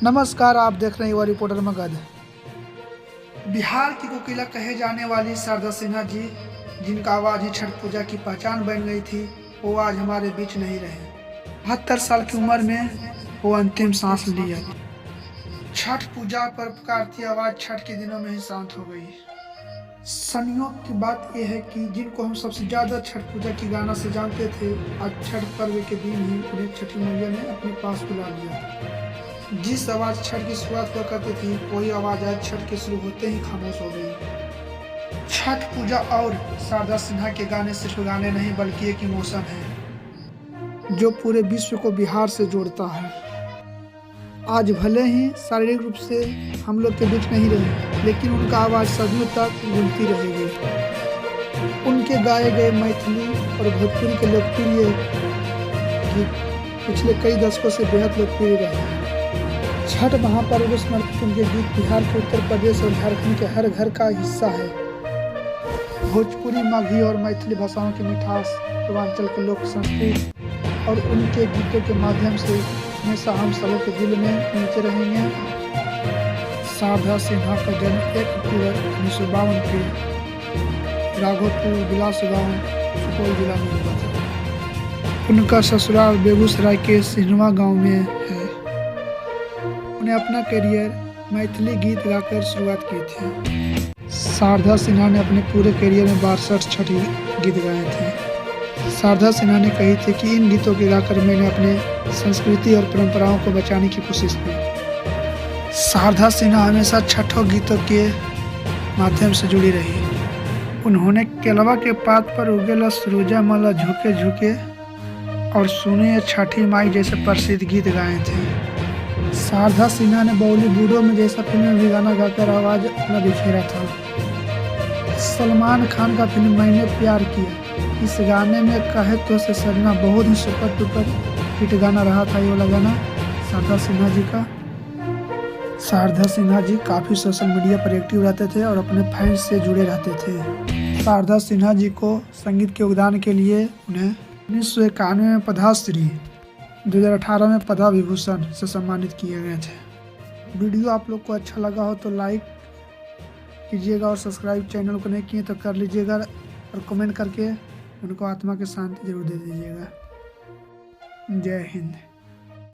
नमस्कार, आप देख रहे हैं युवा रिपोर्टर मगध। बिहार की कोकिला कहे जाने वाली शारदा सिन्हा जी, जिनका आवाज ही छठ पूजा की पहचान बन गई थी, वो आज हमारे बीच नहीं रहे। 72 साल की उम्र में वो अंतिम सांस लिया। छठ पूजा पर पुकारती आवाज छठ के दिनों में ही शांत हो गई। संयोग की बात यह है कि जिनको हम सबसे ज्यादा छठ पूजा की गाना से जानते थे, आज छठ पर्व के दिन ही उन्हें छठी मैया ने अपने पास बुला लिया। जिस आवाज छठ की शुरुआत हुआ करती थी, वही आवाज आज छठ के शुरू होते ही खामोश हो गई। छठ पूजा और शारदा सिन्हा के गाने सिर्फ गाने नहीं, बल्कि एक इमोशन है जो पूरे विश्व को बिहार से जोड़ता है। आज भले ही शारीरिक रूप से हम लोग के बीच नहीं रहे, लेकिन उनका आवाज सदियों तक गूंजती रहेगी। उनके गाए गए मैथिली और भोजपुरी के लोकप्रिय गीत पिछले कई दशकों से बेहद लोकप्रिय रहे हैं। छठ महापर्व को समर्पित उनके गीत बिहार के उत्तर प्रदेश और झारखंड के हर घर का हिस्सा है। भोजपुरी, माघी और मैथिली भाषाओं की मिठास, पूर्वांचल के लोक संस्कृति और उनके गीतों के माध्यम से हमेशा हम सबों के दिल में मिलते रहेंगे। शारदा सिन्हा का जन्म 1 अक्टूबर 1952 के राघोपुर बिलास गाँव, सुपौल जिला में हुआ था। उनका ससुराल बेगूसराय के सिन्हवा गाँव में है। उन्हें अपना करियर मैथिली गीत गाकर शुरुआत की थी। शारदा सिन्हा ने अपने पूरे करियर में 62 छठी गीत गाए थे। शारदा सिन्हा ने कही थी कि इन गीतों के गाकर मैंने अपने संस्कृति और परंपराओं को बचाने की कोशिश की। शारदा सिन्हा हमेशा छठों गीतों के माध्यम से जुड़ी रही। उन्होंने केलवा के पात पर उगेला सूरजा मला झुके झुके और सुने छठी माई जैसे प्रसिद्ध गीत गाए थे। शारदा सिन्हा ने बॉलीवुडों में जैसा फिल्म में भी गाना गाकर आवाज अपना बिखेरा था। सलमान खान का फिल्म मैंने प्यार किया, इस गाने में कहे तो से सजना बहुत ही सुपर डुपर हिट गाना रहा था। ये वाला गाना शारदा सिन्हा जी का। शारदा सिन्हा जी काफ़ी सोशल मीडिया पर एक्टिव रहते थे और अपने फैंस से जुड़े रहते थे। शारदा सिन्हा जी को संगीत के योगदान के लिए उन्हें 1991 में पद्मश्री, 2018 में पद्म विभूषण से सम्मानित किए गए थे। वीडियो आप लोग को अच्छा लगा हो तो लाइक कीजिएगा और सब्सक्राइब चैनल को नहीं किए तो कर लीजिएगा और कमेंट करके उनको आत्मा की शांति जरूर दे दीजिएगा। जय हिंद।